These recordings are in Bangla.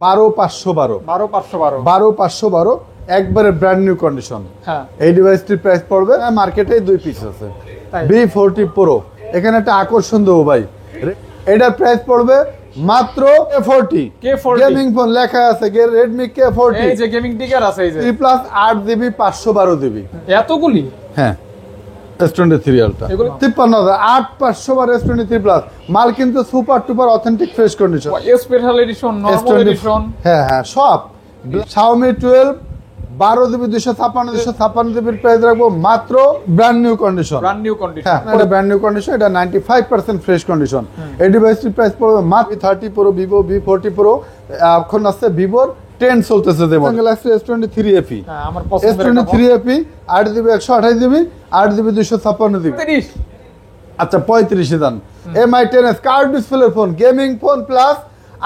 12512 একবারে ব্র্যান্ড নিউ কন্ডিশন। হ্যাঁ, এই ডিভাইসটির প্রাইস পড়বে মার্কেটে 2 পিস আছে B40 Pro। এখানে একটা আকর্ষণ দেবো ভাই, এটার প্রাইস পড়বে মাত্র K40 গেমিং ফোন লেখা আছে Redmi K40। এই যে গেমিং টিকার আছে, এই যে 3+ 8GB 512GB এতগুলি। হ্যাঁ, S23 Ultra 53,000 8500 S23+। মাল কিন্তু super tuper authentic fresh condition, special edition, normal edition, হ্যাঁ সব। Xiaomi 12 12GB 256GB প্রাইস রাখবো মাত্র ব্র্যান্ড নিউ কন্ডিশন। হ্যাঁ, এটা ব্র্যান্ড নিউ কন্ডিশন, এটা 95% ফ্রেশ কন্ডিশন। এই ডিভাইসটির প্রাইস পড়বে মাত্র V30 Pro, Vivo V40 Pro, এখন আছে Vivo 10 চলতেছে যেমন Galaxy S23 FE। হ্যাঁ, আমার পছন্দের S23 FE 8GB 128GB 8GB 256GB। আচ্ছা 35 দাম। MI 10s card display phone, gaming phone plus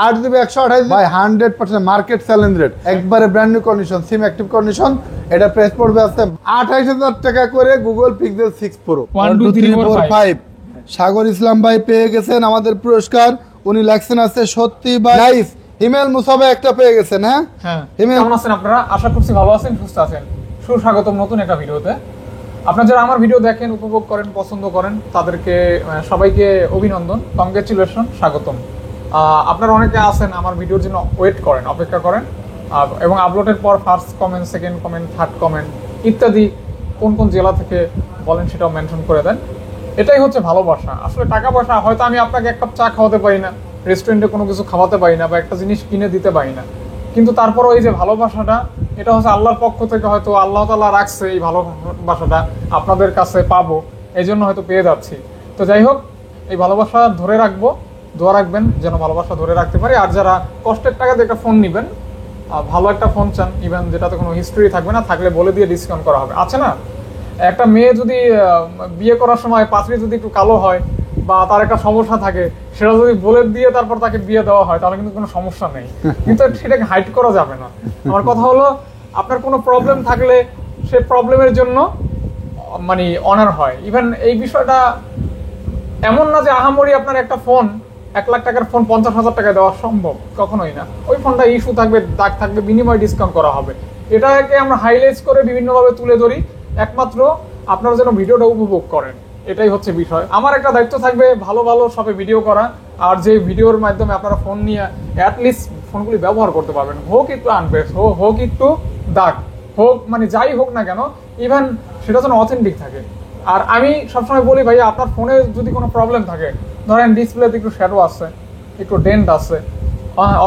8GB 128GB ভাই 100% মার্কেট চ্যালেঞ্জ রেট, একবারে ব্র্যান্ড নিউ কন্ডিশন, সিম অ্যাক্টিভ কন্ডিশন। এটা প্রাইস পড়বে আছে 28000 টাকা করে Google Pixel 6 Pro। 1 2 3 4 5 সাগর ইসলাম ভাই পেয়ে গেছেন আমাদের পুরস্কার, উনি লেখছেন আছে সত্যি ভাই নাইস। হিমেল মুসাবে একটা পেয়ে গেছেন। হ্যাঁ, কেমন আছেন আপনারা? আশা করছি ভালো আছেন, সুস্থ আছেন। সুস্বাগতম নতুন একটা ভিডিওতে। আপনারা যারা আমার ভিডিও দেখেন, উপভোগ করেন, পছন্দ করেন, তাদেরকে সবাইকে অভিনন্দন, কংগ্রেচুলেশন, স্বাগতম। আপনারা অনেকে আছেন আমার ভিডিওর জন্য ওয়েট করেন, অপেক্ষা করেন, এবং আপলোডের পর first comment, second comment, third comment ইত্যাদি কোন কোন জেলা থেকে বলেন সেটাও মেনশন করে দেন। এটাই হচ্ছে ভালোবাসা। আসলে টাকা পয়সা হয়তো আমি আপনাকে এক কাপ চা খাওয়াতে পারি না, রেস্টুরেন্টে কোনো কিছু খাওয়াতে পারি না, বা একটা জিনিস কিনে দিতে পারি না, কিন্তু তারপরও এই যে ভালোবাসাটা, এটা হচ্ছে আল্লাহর পক্ষ থেকে, হয়তো আল্লাহ তাআলা রাখছে এই ভালোবাসাটা আপনাদের কাছে পাবো, এই জন্য হয়তো পেয়ে যাচ্ছি। তো যাই হোক, এই ভালোবাসা ধরে রাখবো, দোয়া রাখবেন যেন ভালোবাসা ধরে রাখতে পারি। আর যারা কষ্টের টাকা দিয়ে একটা ফোন নেবেন, ভালো একটা ফোন চান, ইভেন যেটাতে কোনো হিস্ট্রি থাকবে না, থাকলে বলে দিয়ে ডিসকাউন্ট করা হবে। আছে না, একটা মেয়ে যদি বিয়ে করার সময় পাত্রী যদি একটু কালো হয় বা তার একটা সমস্যা থাকে, সেটা যদি বলে দিয়ে তারপর তাকে বিয়ে দেওয়া হয়, তাহলে কিন্তু কোনো সমস্যা নেই, কিন্তু সেটাকে হাইড করা যাবে না। আমার কথা হলো, আপনার কোনো প্রবলেম থাকলে সেই প্রবলেমের জন্য মানে অনার হয়। ইভেন এই বিষয়টা এমন না যে আহামরি আপনার একটা ফোন 1 লাখ টাকার ফোন 50,000 টাকায় দেওয়া সম্ভব, কখনোই না। ওই ফোনটা ইস্যু থাকবে, দাগ থাকবে, বিনিময় ডিসকাউন্ট করা হবে। এটাকে আমরা হাইলাইট করে বিভিন্নভাবে তুলে ধরি, একমাত্র আপনারা যেন ভিডিওটা উপভোগ করেন, এটাই হচ্ছে বিষয়। আমার একটা দায়িত্ব থাকবে ভালো ভালো সবে ভিডিও করা, আর যে ভিডিওর মাধ্যমে আপনারা ফোন নিয়ে অ্যাটলিস্ট ফোনগুলি ব্যবহার করতে পারবেন, হোক একটু আনবেস, হোক একটু দাগ, হোক মানে যাই হোক না কেন, ইভেন সেটা যেন অথেন্টিক থাকে। আর আমি সবসময় বলি ভাই, আপনার ফোনে যদি কোনো প্রবলেম থাকে, ধরেন ডিসপ্লেতে একটু শ্যাডো আছে, একটু ডেন্ট আছে,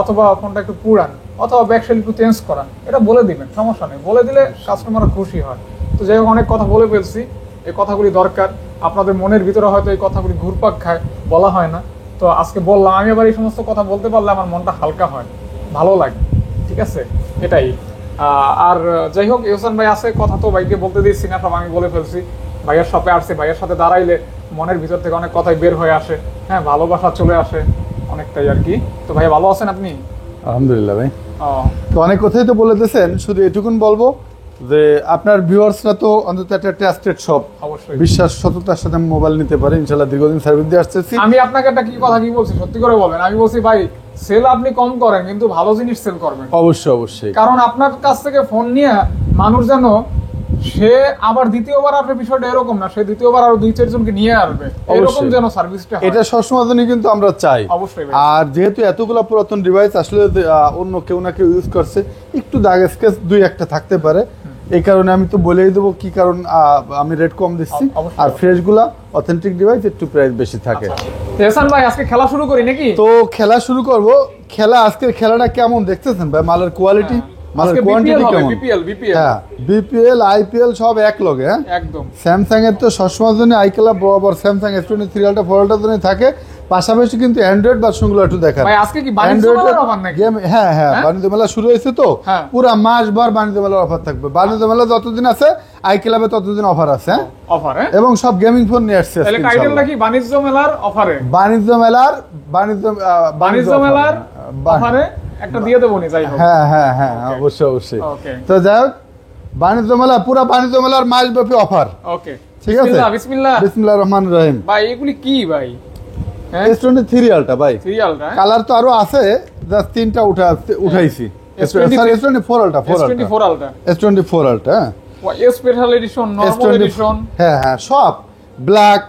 অথবা ফোনটা একটু পুরান, অথবা ব্যাকসাইড একটু চেঞ্জ করা, এটা বলে দিবেন, সমস্যা নেই, বলে দিলে কাস্টমাররা খুশি হয়। তো যাই হোক, অনেক কথা বলে ফেলছি, এই কথাগুলি দরকার, আপনাদের মনের ভিতরে হয়তো এই কথাগুলি ঘুরপাক খায়, বলা হয় না, তো আজকে বললাম। আমি আবার এই সমস্ত কথা বলতে পারলে আমার মনটা হালকা হয়, ভালো লাগে, ঠিক আছে, এটাই। আর যাই হোক, ইহসান ভাই আছে, কথা তো ভাইকে বলতে দিচ্ছি না, সব আমি বলে ফেলছি। ভাইয়ের শপে আসছে, ভাইয়ের সাথে দাঁড়াইলে মনের ভিতর থেকে অনেক কথাই বের হয়ে আসে, হ্যাঁ, ভালোবাসা চলে আসে অনেকটাই আর কি। তো ভাই ভালো আছেন আপনি? আলহামদুলিল্লাহ ভাই। তো অনেক কথাই তো বলে দিয়েছেন, শুধু এটুকুন বলবো যে আপনার ভিউয়ার্সরা তো অন্তত একটা ট্রাস্টেড শপ, অবশ্যই বিশ্বাস সততার সাথে মোবাইল নিতে পারে, ইনশাআল্লাহ দীর্ঘদিন সার্ভিস দিয়ে আসতেছি। আমি আপনাকে একটা কথা কি বলছি, সত্যি করে বলেন। আমি বলছি ভাই, সেল আপনি কম করেন, কিন্তু ভালো জিনিস সেল করবেন। অবশ্যই, কারণ আপনার কাছ থেকে ফোন নিয়ে মানুষ যেন সে আবার দ্বিতীয়বার আসবে, বিষয়টা এরকম না, সে দ্বিতীয়বার আরো 2-4 জনকে নিয়ে আসবে, এরকম যেন সার্ভিসটা হয়, এটা সবসময় কিন্তু আমরা চাই। অবশ্যই। আর যেহেতু এতগুলো পুরাতন ডিভাইস আসলে অন্য কেউ না কেউ ইউজ করছে, একটু দাগ স্কেচ 2-1টা থাকতে পারে, এই কারণে আমি তো বলেই দেবো কি কারণ আমি রেট কম দিচ্ছি। আর ফ্রেশ গুলা অথেন্টিক ডিভাইস একটু প্রাইস বেশি থাকে। এহসান ভাই, আজকে খেলা শুরু করি নাকি? তো খেলা শুরু করব। আজকের খেলাটা কেমন দেখতেছেন ভাই? মালের কোয়ালিটি, মালের কোয়ান্টিটি কেমন? হ্যাঁ, বিপিএল আইপিএল সব এক লগে। হ্যাঁ, একদম। স্যামসাং এর তো সবসময় জন্য আইকেলা বরাবর স্যামসাং S23 Ultra 4 Ultra জন্য থাকে, পাশাপাশি কিন্তু অ্যান্ড্রয়েড ভার্সনগুলো একটু দেখান। ভাই আজকে কি বাণিজ্য মেলার অফার নাকি? হ্যাঁ, বাণিজ্য মেলা শুরু হয়েছে তো, পুরো মাসভর বাণিজ্য মেলার অফার থাকবে। বাণিজ্য মেলা যতদিন আছে, আইকেলাবে ততদিন অফার আছে। অফার, এবং সব গেমিং ফোন নিয়ে আসছে। তাহলে টাইটেলটা কি? বাণিজ্য মেলার অফারে, বাণিজ্য মেলার অফারে একটা দিয়ে দেবো নি। যাই হোক, হ্যাঁ, অবশ্যই। তো যাই হোক, বাণিজ্য মেলা, পুরো বাণিজ্য মেলার মাসব্যাপী অফার। ওকে, ঠিক আছে। বিসমিল্লাহ রহমানির রহিম। ভাই এগুলি কি ভাই? S23 আলটা ভাই, 3 আলটা কালার তো আরো আছে, জাস্ট তিনটা উঠাইছি। S24 আলটা, S24 আলটা, S24 আলটা, স্পেশাল এডিশন, নরমাল এডিশন, হ্যাঁ হ্যাঁ সব, black,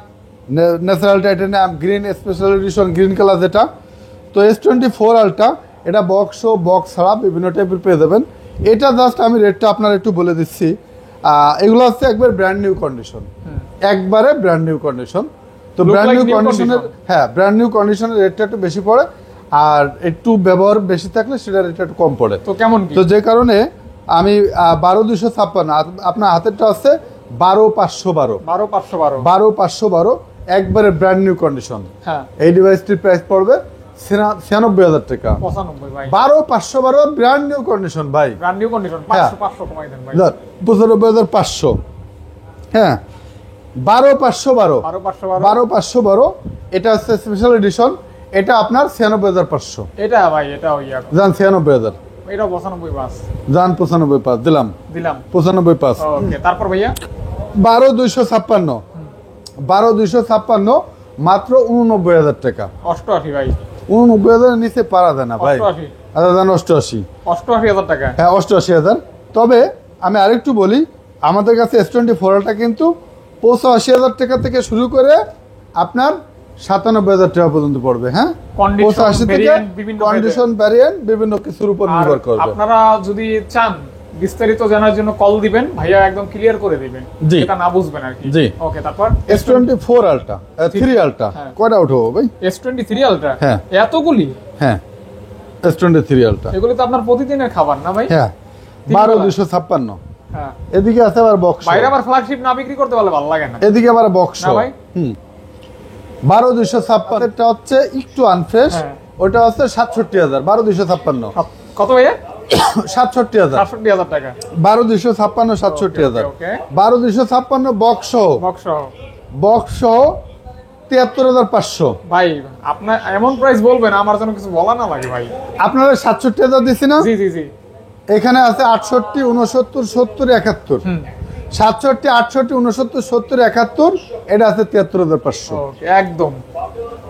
natural titanium, green special edition, green colour যেটা। তো S24 আলটা এটা বক্স ছাড়া বিভিন্ন টাইপের পেয়ে যাবেন। এটা জাস্ট আমি রেটটা আপনার একটু বলে দিচ্ছি। এগুলো হচ্ছে একবার ব্র্যান্ড নিউ কন্ডিশন, একবারে ব্র্যান্ড নিউ কন্ডিশন। তো ব্র্যান্ড নিউ কন্ডিশনের, হ্যাঁ ব্র্যান্ড নিউ কন্ডিশনের রেটটা একটু বেশি পড়ে, আর একটু ব্যবহার বেশি থাকলে সেটা রেটটা একটু কম পড়ে। তো কেমন কি? তো যে কারণে আমি 12256, আপনার হাতেরটা আছে 12512 একবারে ব্র্যান্ড নিউ কন্ডিশন। হ্যাঁ, এই ডিভাইসটির প্রাইস পড়বে 96,000 টাকা। 95 ভাই, 12512 ব্র্যান্ড নিউ কন্ডিশন ভাই, ব্র্যান্ড নিউ কন্ডিশন। 500 কমাই দেন ভাই, 95,500। হ্যাঁ 12512 এটা হচ্ছে স্পেশাল এডিশন, এটা আপনার 96,500। এটা ভাই, এটা ইয়া জান 96,000, এটা 95 বাস, জান 95,500 দিলাম 95,500। ওকে, তারপর ভাইয়া 12256 মাত্র 89,000 টাকা। 88 ভাই, 89,000 এর নিচে পারা যায় না ভাই। 88, আচ্ছা জান 88,000 টাকা। হ্যাঁ 88,000। তবে আমি আরেকটু বলি, আমাদের কাছে S24 টা কিন্তু 85,000 টাকা থেকে শুরু করে আপনার 97,000 টাকা পর্যন্ত পড়বে। হ্যাঁ 85 থেকে কন্ডিশন ভ্যারিয়েন্ট বিভিন্ন কিছুর উপর নির্ভর করবে। আপনারা যদি চান বিস্তারিত জানার জন্য কল দিবেন, ভাইয়া একদম ক্লিয়ার করে দিবেন, এটা না বুঝবেন আর কি। জি ওকে, তারপর S24 আলটা, 3 আলটা কয়টা উঠাবো ভাই? S23 আলটা, হ্যাঁ এতগুলি? হ্যাঁ S23 আলটা, এগুলো তো আপনার প্রতিদিনের খাবার না ভাই? হ্যাঁ 12256। হ্যাঁ, এদিকে আছে আবার বক্স, বাইরে আবার ফ্ল্যাগশিপ না বিক্রি করতে পারলে ভালো লাগে না। এদিকে আবার বক্স না ভাই, 12256 এটা হচ্ছে একটু আনফ্রেশ, ওটা হচ্ছে 67,000। 12256 কত ভাইয়া? 67,000 টাকা। 12256 67,000। 12256 বক্স সহ 73,500। ভাই আপনার এমন প্রাইস বলবেন আমার জন্য কিছু বলা না লাগে ভাই। আপনারা 67,000 দিছি না? জি জি জি। এখানে আছে 68, 69, 70, 71। 67, 68, 69, 70, 71, এটা আছে 73,500। ওকে, একদম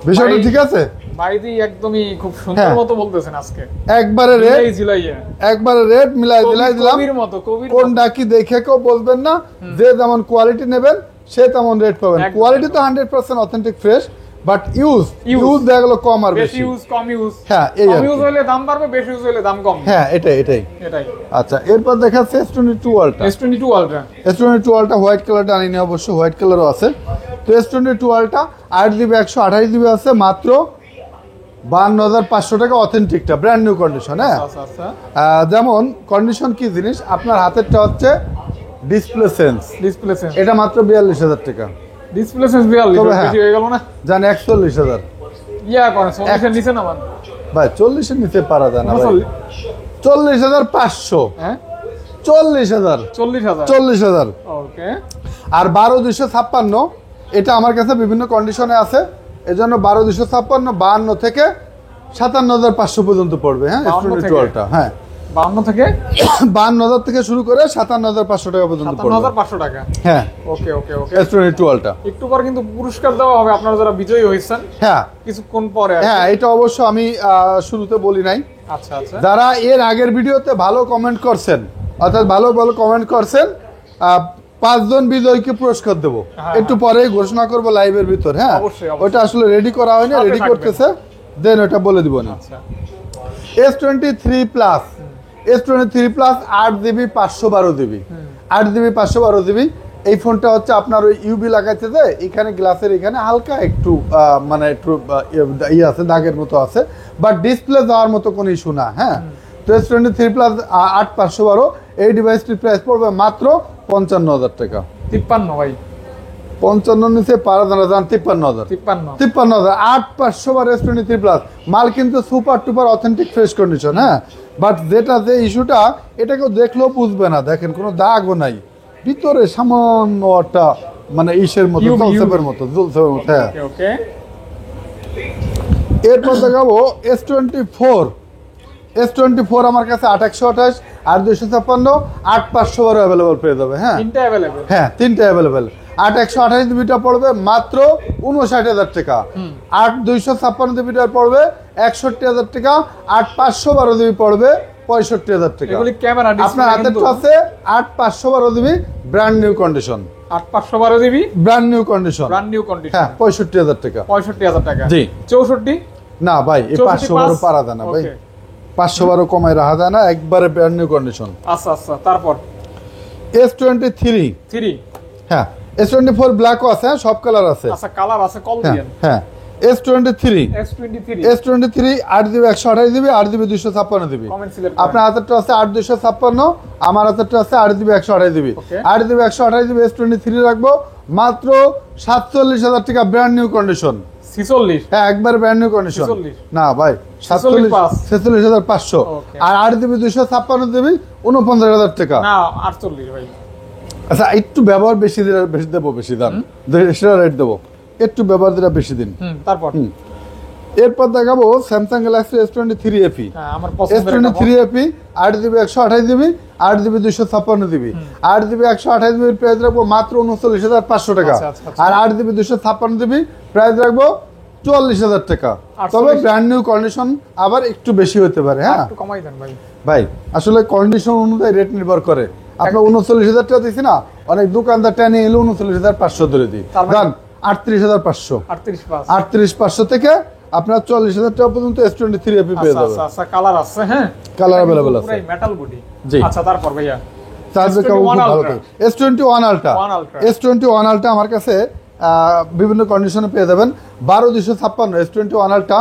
বিষয়টা ঠিক আছে ভাই? দি একদমই খুব সুন্দর মতো বলতেছেন আজকে। একবারে রেট মিলাই দিলাম। কোনটা কি দেখে কেউ বলবেন না, যে যেমন কোয়ালিটি নেবেন সে তেমন রেট পাবেন। কোয়ালিটি তো 100% অথেন্টিক ফ্রেশ, বাট ইউজ দেখা গেল কম আর বেশি। হ্যাঁ এই ইউজ হলে দাম বাড়বে, বেশি ইউজ হলে দাম কম। হ্যাঁ এটাই। আচ্ছা এরপর দেখাচ্ছে S22 আলটা। S22 আলটা হোয়াইট কালারটা আনিনি, অবশ্য হোয়াইট কালারও আছে। তো S22 আলটা 8GB 128GB আছে মাত্র 52,500 টাকা। অথেন্টিকটা ব্র্যান্ড নিউ কন্ডিশন। হ্যাঁ যেমন কন্ডিশন কি জিনিস, আপনার হাতেরটা হচ্ছে ডিসপ্লে সেন্স, এটা মাত্র 42,000 টাকা। ডিসপ্লে সেন্স 42 বেশি হয়ে গেল না? জান 41,000 ইয়া করেন 40 এর নিচে না মান ভাই, 40 এর নিচে পারা যায় না ভাই। 40,500। হ্যাঁ 40,000। ওকে। আর 12256 এটা আমার কাছে বিভিন্ন কন্ডিশনে আছে, এজন্য 12256 52 থেকে 57,500 পর্যন্ত পড়বে। হ্যাঁ S22 টা, হ্যাঁ 52,000 থেকে শুরু করে 57,500 টাকা পর্যন্ত পড়বে। 57,500 টাকা। হ্যাঁ ওকে। S22 টা একটু পর কিন্তু পুরস্কার দেওয়া হবে আপনারা যারা বিজয়ী হয়েছেন। হ্যাঁ কিছুক্ষণ পরে। হ্যাঁ এটা অবশ্য আমি শুরুতে বলি নাই। আচ্ছা। যারা এর আগের ভিডিওতে ভালো কমেন্ট করছেন, অর্থাৎ ভালো কমেন্ট করছেন, 5 জন বিজয়ীকে পুরস্কার দেবো একটু পরে ঘোষণা করবো লাইভের ভিতর। হ্যাঁ ওটা আসলে রেডি করা হয়নি, রেডি করতেছে, দেন ওটা বলে দিব না। S23 plus 8GB 512GB 8GB এই ফোনটা হচ্ছে আপনার ওই ইউবি লাগাইতে যে এখানে গ্লাসের এখানে হালকা একটু মানে একটু আছে, দাগের মতো আছে, বাট ডিসপ্লে যাওয়ার মতো কোনো ইস্যু না। হ্যাঁ তো S23 প্লাস 8512 এই ডিভাইসটির প্রাইস পড়বে মাত্র 55,000 টাকা। 53 ভাই, 55 নিচে পারা জানা যান 53,000। 8512 S23 প্লাস মাল কিন্তু super tuper authentic fresh condition. হ্যাঁ বাট যেটা যে ইস্যুটা, এটাকেও দেখলেও বুঝবে না, দেখেন কোনো দাগও নাই, ভিতরে সামান্য একটা মানে ইসের মতো জলসেপের মতো। হ্যাঁ এরপর দেখাবো S24 আমার কাছে 8/128 আর 256 8512 অ্যাভেলেবল পেয়ে যাবে। হ্যাঁ তিনটা অ্যাভেলেবল। 8/128 জিবিটা পড়বে মাত্র 59,000 টাকা। 8/256 জিবিটা পড়বে 61,000 টাকা। 8/512 জিবি পড়বে 65,000 টাকা। এগুলি ক্যামেরা ডিসপ্লে আপনার হাতে আছে 8/512 GB brand new condition. 8/512 GB brand new condition. Brand new condition. হ্যাঁ 65,000 টাকা। 65,000 টাকা। জি। 64 না ভাই এই 512 পারা যায় না ভাই। 512 কমায় রাখা যায় না, একবারে ব্র্যান্ড নিউ কন্ডিশন। আচ্ছা আচ্ছা, তারপর S23 3 হ্যাঁ S24 ব্ল্যাকও আছে, সব কালার আছে। আচ্ছা কালার আছে, কল দিয়েন। হ্যাঁ S23 8 GB 128 GB 8 GB 256 GB. আপনার হাতেরটা আছে 8/256, আমার হাতেরটা আছে 8 GB 128 GB. 8 GB 128 GB S23 রাখবো মাত্র 47,000 টাকা ব্র্যান্ড নিউ কন্ডিশন। 46 হ্যাঁ একবার ব্র্যান্ড নিউ কন্ডিশন। না ভাই 46,500। আর 8 জিবি 256 জিবি 49,000 টাকা। না 48 ভাই। আচ্ছা একটু ব্যবহার বেশি দেবো, বেশি দাম সেটা রেট দেবো, একটু ব্যবহার দিলে বেশি দিন। তারপর এরপর দেখাবো স্যামসাং গ্যালাক্সি S23 FE। আমার পছন্দের S23 FE 8 GB 128 GB 8 GB 256 GB. 8 GB 128 জিবির প্রাইস রাখবো মাত্র 39,500 টাকা। আর 8 জিবি 256 জিবি প্রাইস রাখবো 44,000 টাকা। তবে ব্র্যান্ড নিউ কন্ডিশন আবার একটু বেশি হতে পারে। হ্যাঁ একটু কমাই দেন ভাই। ভাই আসলে কন্ডিশন অনুযায়ী রেট নির্ভর করে। আপনার 39,000 টাকা দিচ্ছি না, অনেক দোকানদার টেনে এলো 39,500 ধরে দিই, জান 38,500। 38,500 থেকে আপনার 40,000 টাকা পর্যন্ত S23 FE পেয়ে যাবেন। আচ্ছা কালার আছে। হ্যাঁ কালার अवेलेबल আছে, পুরো মেটাল বডি। জি। আচ্ছা তারপর ভাইয়া চার্জের কেবল খুব ভালো থাকে। S21 Ultra S21 Ultra আমার কাছে বিভিন্ন কন্ডিশনে পেয়ে যাবেন। 12/256 S21 Ultra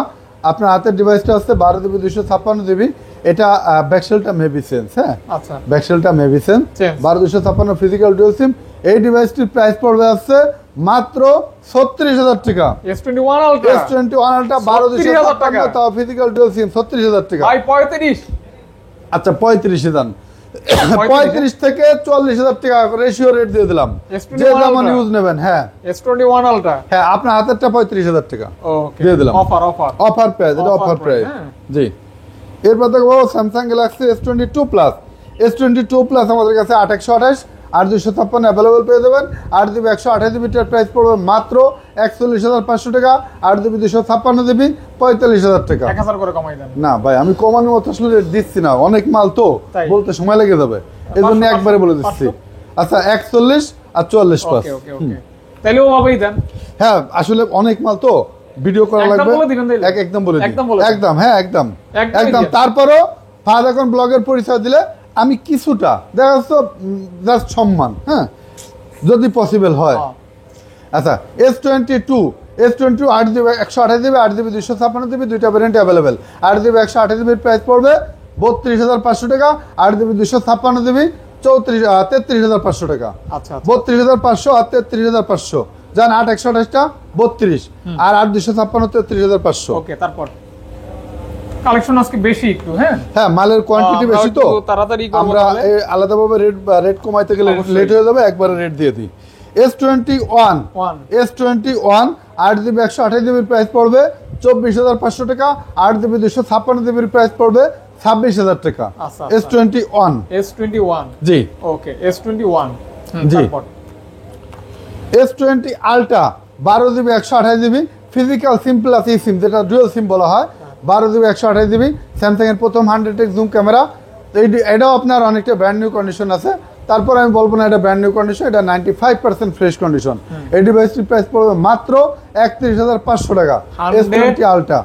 আপনার হাতের ডিভাইসটা আছে 12 জিবি 256 জিবি। এটা ব্যাকসেলটা মেবি সেন্স। হ্যাঁ আচ্ছা ব্যাকসেলটা maybe sense 12/256 physical dual SIM. এই ডিভাইসটির প্রাইস পড়বে আছে মাত্র 36,000 টাকা। S21 Ultra 12/256 টাকা, তাও ফিজিক্যাল ডুয়াল সিম 36,000 টাকা। ভাই 35। আচ্ছা 35 দান। 35 থেকে 40,000 টাকা রেশিও রেট দিয়ে দিলাম, যে যেমন ইউজ নেবেন। হ্যাঁ S21 Ultra হ্যাঁ আপনার হাতেরটা 35,000 টাকা ওকে দিয়ে দিলাম। অফার প্রাইস, এটা অফার প্রাইস। জি। এরপর দেখবো Samsung Galaxy S22 plus. S22 plus আমাদের কাছে 8/128 8 256 অ্যাভেলেবল পেয়ে যাবেন। 8 জিবি 128 জিবিটার প্রাইস পড়বে মাত্র 41,500 টাকা। 8 জিবি 256 জিবি 45,000 টাকা। 1000 করে কমাই দেন। না ভাই আমি কমানোর মতো আসলে রেট দিচ্ছি না, অনেক মাল তো বলতে সময় লেগে যাবে, এই জন্য একবারে বলে দিচ্ছি। আচ্ছা 41 আর 44 পাস। তাহলে ওভাবেই দেন। হ্যাঁ আসলে অনেক মাল তো ভিডিও করা লাগবে, একদম বলে দিন। একদম হ্যাঁ একদম একদম। তারপরও ফাহাদ এখন ব্লগের পরিচয় দিলে আমি কিছুটা দেখা যাচ্ছে জাস্ট সম্মান, হ্যাঁ যদি পসিবল হয়। আচ্ছা S22 8 GB 128 GB 8 GB 256 GB দুইটা ভ্যারিয়েন্ট অ্যাভেলেবেল। 8 জিবি 128 জিবির প্রাইস পড়বে 32,500 টাকা। 8 জিবি 256 জিবি 33,500 টাকা। আচ্ছা 32,500 আর 33,500 জান। 8/128টা 32 আর 8 256 33,500। ওকে তারপর কালেকশন আজকে বেশি একটু। হ্যাঁ হ্যাঁ মালের কোয়ান্টিটি বেশি তো তাড়াতাড়ি আমরা আলাদাভাবে রেট কমাইতে গেলে লেট হয়ে যাবে, একবারে রেট দিয়ে দিই। S21 8 জিবি 128 জিবির প্রাইস পড়বে 24,500 টাকা। 8 জিবি 256 জিবির প্রাইস পড়বে 26,000 টাকা। S21 জি ওকে S21 জি। S20 Ultra 12 GB 128 GB physical SIM plus e SIM, যেটা ডুয়াল সিম বলা হয়। 12 জিবি 128 জিবি স্যামসাং এর প্রথম 100x জুম ক্যামেরা। এটাও আপনার অনেকটা ব্র্যান্ড নিউ কন্ডিশন আছে। তারপর আমি বলবো না এটা ব্র্যান্ড নিউ কন্ডিশন, এটা 95% ফ্রেশ কন্ডিশন। এই ডিভাইসটির প্রাইস পড়বে মাত্র 31,500 টাকা। S20 Ultra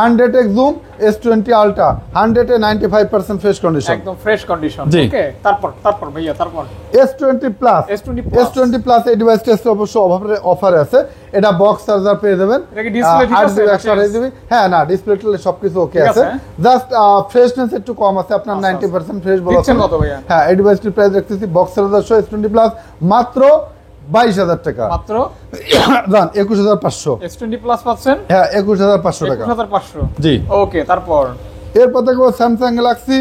100x zoom S20 Ultra 100 এ 95% ফ্রেশ কন্ডিশন, একদম ফ্রেশ কন্ডিশন। ওকে তারপর ভাইয়া তারপর S20 প্লাস এই ডিভাইসটা অবশ্য অফারে আছে। এটা বক্স চার্জার পেয়ে যাবেন। এটা কি ডিসপ্লে ঠিক আছে? 128 জিবি। হ্যাঁ না ডিসপ্লে টেলে সবকিছু ওকে আছে, জাস্ট ফ্রেশনেস একটু কম আছে। আপনার 90% ফ্রেশ বলা আছে। হ্যাঁ এই ডিভাইসটির প্রাইস রাখতেছি বক্স চার্জার সহ S20 প্লাস মাত্র 22,000 টাকা। মাত্র জান 21,500। S20 প্লাস পাচ্ছেন হ্যাঁ 21,500 টাকা। 21,500 জি ওকে। তারপর এরপর দেখো Samsung Galaxy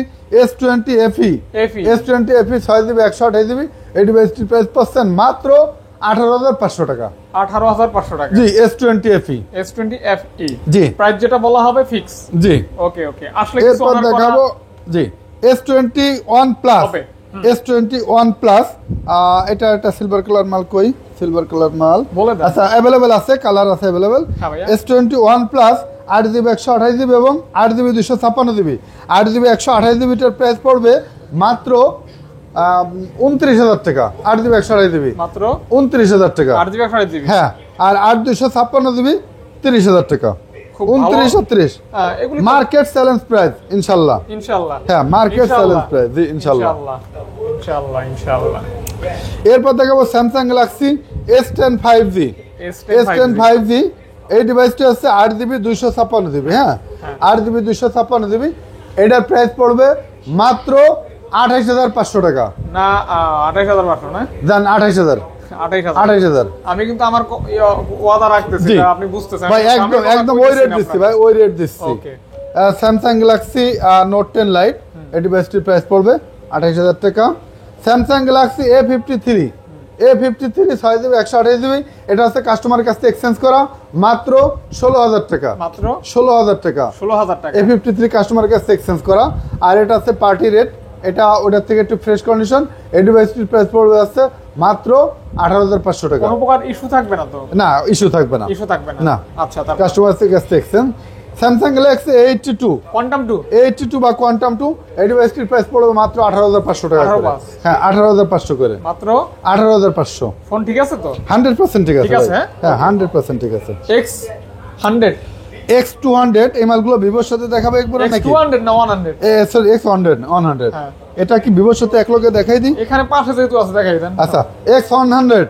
S20 FE 6 GB 128 GB. এই ডিভাইসটির প্রাইস পাচ্ছেন মাত্র 18,500 টাকা। 18,500 টাকা জি S20 FE জি প্রাইস যেটা বলা হবে ফিক্স। জি ওকে আসলে কিছু এরপর দেখাবো জি S21 প্লাস। S21 প্লাস এটা একটা সিলভার কালার মাল কই সিলভার কালার মাল বলে দেন। আচ্ছা अवेलेबल আছে, কালার আছে अवेलेबल। হ্যাঁ ভাইয়া। S21 প্লাস 8GB 128GB এবং 8GB 256GB 8GB 128GB এর প্রাইস পড়বে মাত্র 29,000 টাকা। 8GB 128GB মাত্র 29,000 টাকা। 8GB 128GB হ্যাঁ, আর 8 256GB 30,000 টাকা। খুব 29 ভালো। 30 এগুলি মার্কেট চ্যালেঞ্জ প্রাইস ইনশাআল্লাহ। ইনশাআল্লাহ। হ্যাঁ, মার্কেট চ্যালেঞ্জ প্রাইস, জি ইনশাআল্লাহ। ইনশাআল্লাহ ইনশাআল্লাহ। এরপর দেখাবো Samsung Galaxy S10 5G। S10 5G এই ডিভাইসটি হচ্ছে 8GB 256GB। হ্যাঁ, 8GB 256GB। এটার প্রাইস পড়বে মাত্র 28,500 টাকা। না 28,500 না, জান 28,000। 28,000। আমি কিন্তু আমার ওয়াদা রাখতেছি, আপনি বুঝতেছেন ভাই, একদম একদম ওই রেট দিচ্ছি ভাই, ওই রেট দিচ্ছি। ওকে। স্যামসাং গ্যালাক্সি নোট 10 লাইট এই ডিভাইসটির প্রাইস পড়বে 28,000 টাকা। Samsung Galaxy A53 6GB 128GB এটা হচ্ছে কাস্টমারের কাছ থেকে এক্সচেঞ্জ করা মাত্র 16,000 টাকা। মাত্র 16,000 টাকা। 16,000 টাকা। A53 কাস্টমারের কাছ থেকে এক্সচেঞ্জ করা, আর এটা আছে পার্টি রেট, এটা ওটার থেকে একটু ফ্রেশ কন্ডিশন। এই ডিভাইসটির প্রাইস পড়বে আছে মাত্র 18,500 টাকা। কোনো প্রকার ইস্যু থাকবে না তো? না, ইস্যু থাকবে না। ইস্যু থাকবে না। না। আচ্ছা, তারপর কাস্টমার থেকে কাছ থেকে exchange. Samsung Galaxy A82 quantum 2 A82 বা কোয়ান্টাম 2 এই ডিভাইসটির প্রাইস পড়বে মাত্র 18,500 টাকা করে। 18,500 হ্যাঁ, 18,500 করে। মাত্র 18,500। ফোন ঠিক আছে তো? 100% ঠিক আছে। ঠিক আছে, ভাই। হ্যাঁ, 100% ঠিক আছে। X100 X200 এই মালগুলো ভিভোর সাথে দেখাবে একবার নাকি? X200 না 100? Sorry, X100 100। হ্যাঁ। এটা কি ভিভোর সাথে এক লগে দেখাই দিই? এখানে পাশে যেহেতু আছে দেখাই দেন। আচ্ছা, X100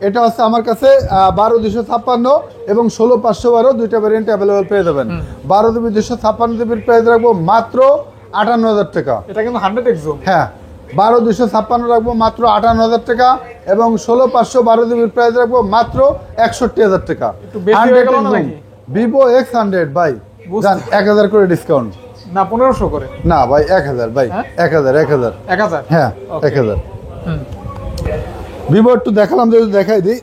এটা হচ্ছে আমার কাছে 12,256 এবং 16,512 দুইটা ভ্যারিয়েন্ট अवेलेबल পেয়ে যাবেন। 12GB 256GB এর প্রাইস রাখবো মাত্র 58,000 টাকা। এটা কিন্তু 100x জুম। হ্যাঁ, 12,256 রাখবো মাত্র 58,000 টাকা এবং 16,512GB এর প্রাইস রাখবো মাত্র 61,000 টাকা। একটু বেশি হয়ে গেল না নাকি? ভিভো X100 ভাই বুঝতে- 1000 করে ডিসকাউন্ট। না 1500 করে। না ভাই, 1000 ভাই, হ্যাঁ? 1000। 1000। হ্যাঁ, Okay. 1000। হুম। ভিভো একটু দেখালাম, যদি দেখাই দিই।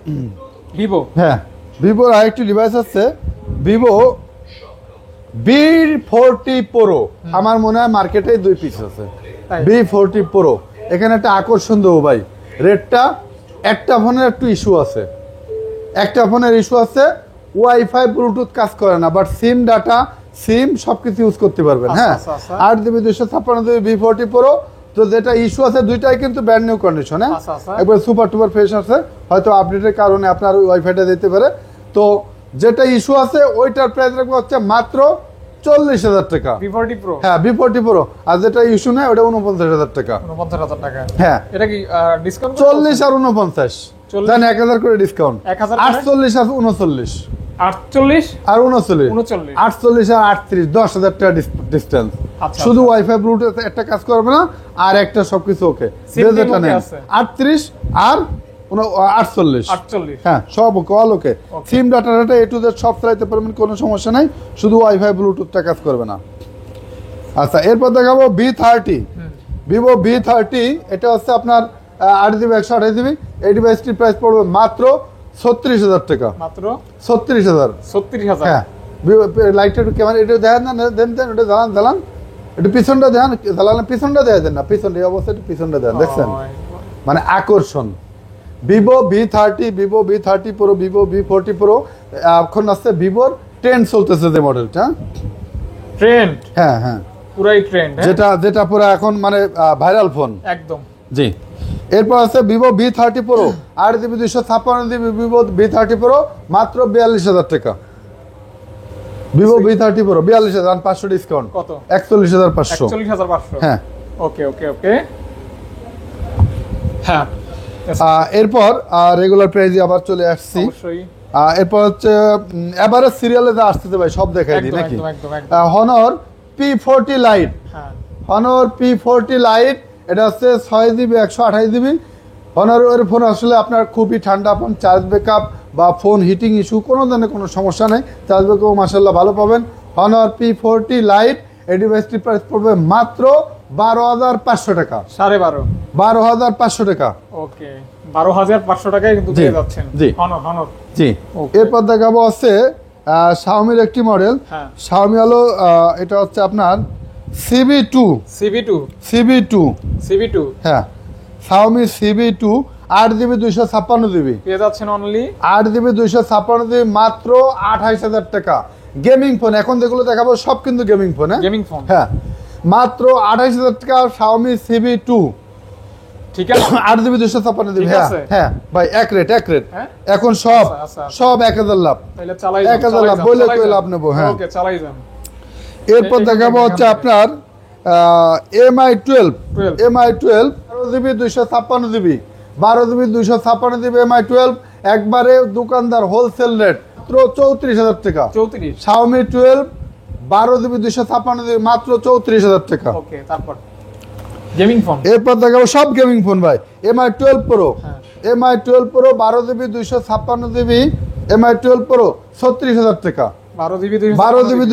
ভিভো। হ্যাঁ, ভিভোর আরেকটি ডিভাইস আছে ভিভো V40 Pro। আমার মনে হয় মার্কেটে 2 পিস আছে তাই? V40 Pro। এখানে একটা আকর্ষণ দেবো ভাই, রেটটা একটা ফোনের একটু ইস্যু আছে, একটা ফোনের ইস্যু আছে, ওয়াইফাই ব্লুটুথ কাজ করে না, বাট সিম ডাটা সিম সবকিছু ইউজ করতে পারবেন। হ্যাঁ, আচ্ছা, আচ্ছা। 8GB 256GB V40 Pro। তো যেটা ইস্যু আছে দুইটাই কিন্তু ব্র্যান্ড নিউ কন্ডিশন। হ্যাঁ, আচ্ছা, আচ্ছা। একবার সুপার টুপার ফ্রেশ আছে, হয়তো আপডেটের কারণে আপনার ওয়াইফাইটা দিতে পারে। তো যেটা ইস্যু আছে ওইটার প্রাইস রাখবো হচ্ছে মাত্র 40,000 টাকা। V40 Pro হ্যাঁ, V40 Pro। আর যেটা ইস্যু নেই ওটা 49,000 টাকা। 49,000 টাকা। হ্যাঁ, এটা কি ডিসকাউন্ট? 40 আর 49 জান 1000 করে ডিসকাউন্ট। 1000 করে? 48 আর 39 48 আর 39 39 48 আর 38 10,000 টাকা ডিস্টেন্স। আচ্ছা, শুধু আচ্ছা। ওয়াইফাই ব্লুটুথ একটা কাজ করবে না, আর একটা সবকিছু ওকে। SIM যে টিম যেটা ওকে নেন আছে? 38 আর 48। 48। হ্যাঁ, সব call okay. SIM data A to Z সব চালাতে পারবেন, কোনো সমস্যা নাই, শুধু ওয়াইফাই ব্লুটুথটা কাজ করবে না। আচ্ছা, এরপর দেখাবো V30 ভিভো V30। এটা হচ্ছে আপনার 8GB 128GB। এই ডিভাইসটির প্রাইস পড়বে মাত্র 36,000 টাকা। মাত্র 36,000। 36,000। হ্যাঁ, লাইটটা একটু ক্যামেরা এটা দেখেন না, দেন ওটা জ্বালান একটু পিছনটা দেখেন, জ্বালান পিছনটা দেখা দেন না, পিছনটা এই অবস্থা একটু পিছনটা দেন, দেখছেন মানে আকর্ষণ। Vivo V30 Pro, Vivo V40 Pro। এখন আসছে ভিভোর ট্রেন্ড চলতেছে যে মডেলটা। ট্রেন্ড। হ্যাঁ, পুরাই ট্রেন্ড। যেটা পুরো এখন মানে ভাইরাল ফোন। একদম। জি। এরপর আছে Vivo V30 Pro 8GB 256GB Vivo V30 Pro মাত্র 42,000 টাকা। Vivo V30 Pro 42,500 discount. কত? 41,500। 41,500। হ্যাঁ। ওকে। হ্যাঁ। এরপর রেগুলার প্রাইসে আবার চলে আসছি। অবশ্যই। এরপর হচ্ছে এভারেজ সিরিয়ালে যা আসতেছে ভাই সব দেখাই দিই নাকি? একদম। Honor P40 light. হ্যাঁ। হনর P40 লাইট এটা হচ্ছে 6GB 128GB। হনরের ফোন আসলে আপনার খুবই ঠান্ডা ফোন, চার্জ ব্যাকআপ বা ফোন হিটিং ইস্যু কোনো ধরনের কোনো সমস্যা নেই, চার্জ ব্যাকআপ মাশাআল্লাহ ভালো পাবেন। হনর P40 লাইট এই ডিভাইসটির প্রাইস পড়বে মাত্র 12,500 টাকা। 12.5। 12,500 টাকা। ওকে, 12,500 টাকায় কিন্তু পেয়ে যাচ্ছেন হনর। জি। এরপর দেখাবো আছে শাওমির একটি মডেল। হ্যাঁ। শাওমি হলো এটা হচ্ছে আপনার CB2। CB2। হ্যাঁ, শাওমি CB2 8GB 256GB পেয়ে যাচ্ছেন অনলি 8GB 256GB মাত্র 28000 টাকা। গেমিং ফোন এখন যেগুলো দেখাবো সব কিন্তু গেমিং ফোন। গেমিং ফোন হ্যাঁ মাত্র 28000 টাকা Xiaomi CB2 ঠিক আছে 8GB 256GB। হ্যাঁ ভাই এক রেট এখন আচ্ছা। সব 1000 লাভ, তাহলে চালাই 1000 লাভ বলে কই লাভ নেব। হ্যাঁ ওকে চালাই যান। এরপর দেখাবো হচ্ছে আপনার MI 12 12GB 256GB 12GB 256GB MI 12 একবারে দোকানদার হোলসেল রেট মাত্র 34000 টাকা। 34 Xiaomi 12 12GB 256GB মাত্র 34000 টাকা। ওকে তারপর গেমিং ফোন এরপর দেখাবো সব গেমিং ফোন ভাই। MI 12 Pro MI 12 Pro 12GB 256GB MI 12 Pro 36000 টাকা। 12GB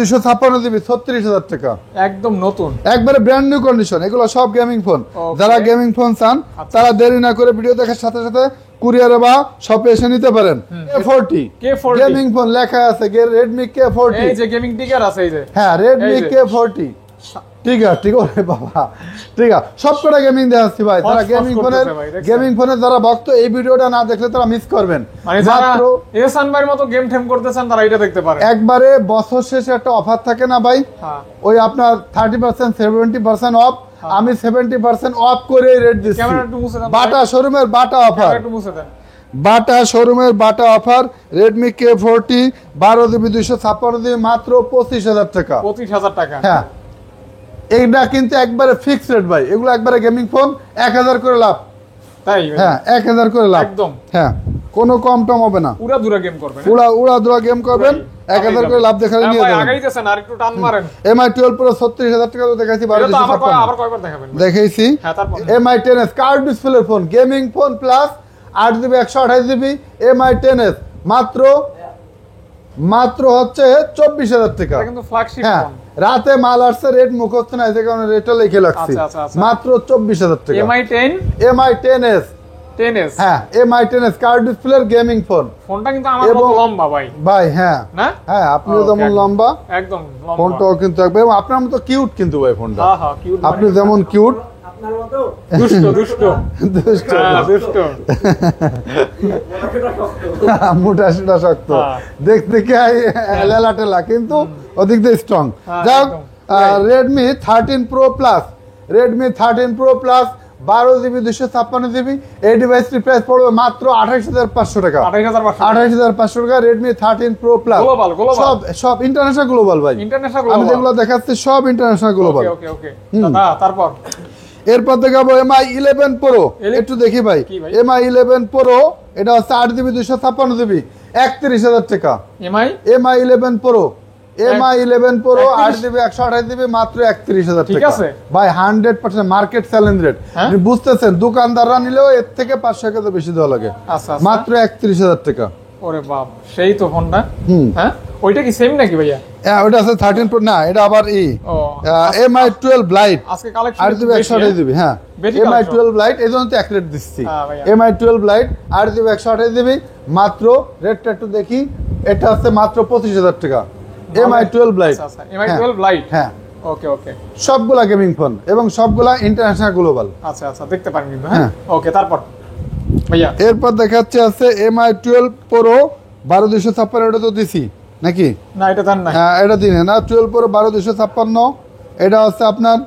256GB 36000 টাকা একদম নতুন একবারে ব্র্যান্ড নিউ কন্ডিশন। এগুলো সব গেমিং ফোন। যারা গেমিং ফোন চান তারা দেরি না করে ভিডিও দেখার সাথে সাথে কুরিয়ারে বা শপে এসে নিতে পারেন। K40 গেমিং ফোন লেখা আছে Redmi K40 এই যে গেমিং টিকার আছে এই যে হ্যাঁ Redmi K40 ঠিক আছে ওরে বাবা ঠিক আছে সবকটা গেমিং দেখাচ্ছি ভাই। যারা গেমিং ফোনের যারা ভক্ত এই ভিডিওটা না দেখলে তারা মিস করবেন। মানে যারা এহসান ভাইয়ের মতো গেম ঠেম করতে চান তারা এটা দেখতে পারেন। একবারে বছর শেষে একটা অফার থাকে না ভাই, ওই আপনার 30% 70% অফ, আমি 70% অফ করে রেট দিচ্ছি। বাটা শোরুমের বাটা অফার, বাটা শোরুমের বাটা offer Redmi K40 12GB 256GB মাত্র 25000 টাকা। 25000 টাকা হ্যাঁ এইটা কিন্তু একবারে ফিক্সড রেট ভাই। এগুলো একবারে গেমিং ফোন 1000 করে লাভ। তাই হ্যাঁ 1000 করে লাভ একদম। হ্যাঁ কোনো কম টম হবে না, পুরা দুরা গেম করবেন, পুরা দুরা গেম করবেন 1000 করে লাভ দেখালে নিয়ে যাবেন। আগাইতেছেন আর একটু টান মারেন। MI 12 Pro 36000 টাকা তো দেখাইছি 1256 আবার কয়বার দেখাবেন দেখাইছি। হ্যাঁ তারপর MI 10s card display phone gaming phone plus 8GB 128GB MI 10s মাত্র হচ্ছে 24000 টাকা। এটা কিন্তু ফ্ল্যাগশিপ ফোন। রাতে মাল আসছে রেট মুখস্থ নাই যে কারণে রেটটা লিখে রাখছি। মাত্র 24000 টাকা। MI 10s হ্যাঁ MI 10s card display gaming phone. ফোনটা কিন্তু আমার মতো লম্বা ভাই হ্যাঁ না হ্যাঁ আপনিও যেমন লম্বা একদম লম্বা ফোনটাও কিন্তু একদম আপনার মতো কিউট কিন্তু ভাই ফোনটা। হ্যাঁ কিউট আপনি যেমন কিউট আপনার মতো দুষ্ট মোটা সোটা শক্ত দেখতে কি লেলা টেলা কিন্তু অধিক দিয়ে স্ট্রং। যাক Redmi 13 Pro Plus 12GB 256GB এই ডিভাইসটির প্রাইস পড়বে মাত্র 28500 টাকা। 28500 টাকা Redmi 13 Pro Plus সব ইন্টারন্যাশনাল গ্লোবাল ভাই। আমি যেগুলো দেখাচ্ছি সব ইন্টারন্যাশনাল গ্লোবাল। ওকে তারপর এরপর দেখাবো MI 11 Pro একটু দেখি ভাই। MI 11 Pro এটা হচ্ছে 8GB 256GB 31000 টাকা। MI 11 Pro 8GB 128GB মাত্র 31000 টাকা। ঠিক আছে ভাই 100% মার্কেট চ্যালেঞ্জ রেট। আপনি বুঝতেছেন দোকানদাররা নিলেও এর থেকে 500 টাকা বেশি দেওয়া লাগে। মাত্র 31000 টাকা। ওরে বাপ সেই তো ফোনটা। হ্যাঁ ওইটা কি সেম নাকি ভাইয়া? হ্যাঁ ওটা আছে 13 Pro না এটা আবার MI 12 Lite আজকে কালেকশন 8GB 128GB হ্যাঁ MI 12 Lite এই জন্য তো এক রেট দিচ্ছি। MI 12 Lite 8GB 128GB মাত্র রেটটা একটু দেখি এটা আছে মাত্র 25000 টাকা। MI 12 Lite MI 12 Lite হ্যাঁ ওকে সবগুলা গেমিং ফোন এবং সবগুলা ইন্টারন্যাশনাল গ্লোবাল। আচ্ছা দেখতে পারেন কিন্তু হ্যাঁ ওকে তারপর ভাইয়া এরপর দেখাচ্ছে আছে MI 12 Pro 12256 এটা তো দিছি নাকি না এটা দেন না হ্যাঁ এটা দিনে না 12 Pro 12256 এটা হচ্ছে আপনার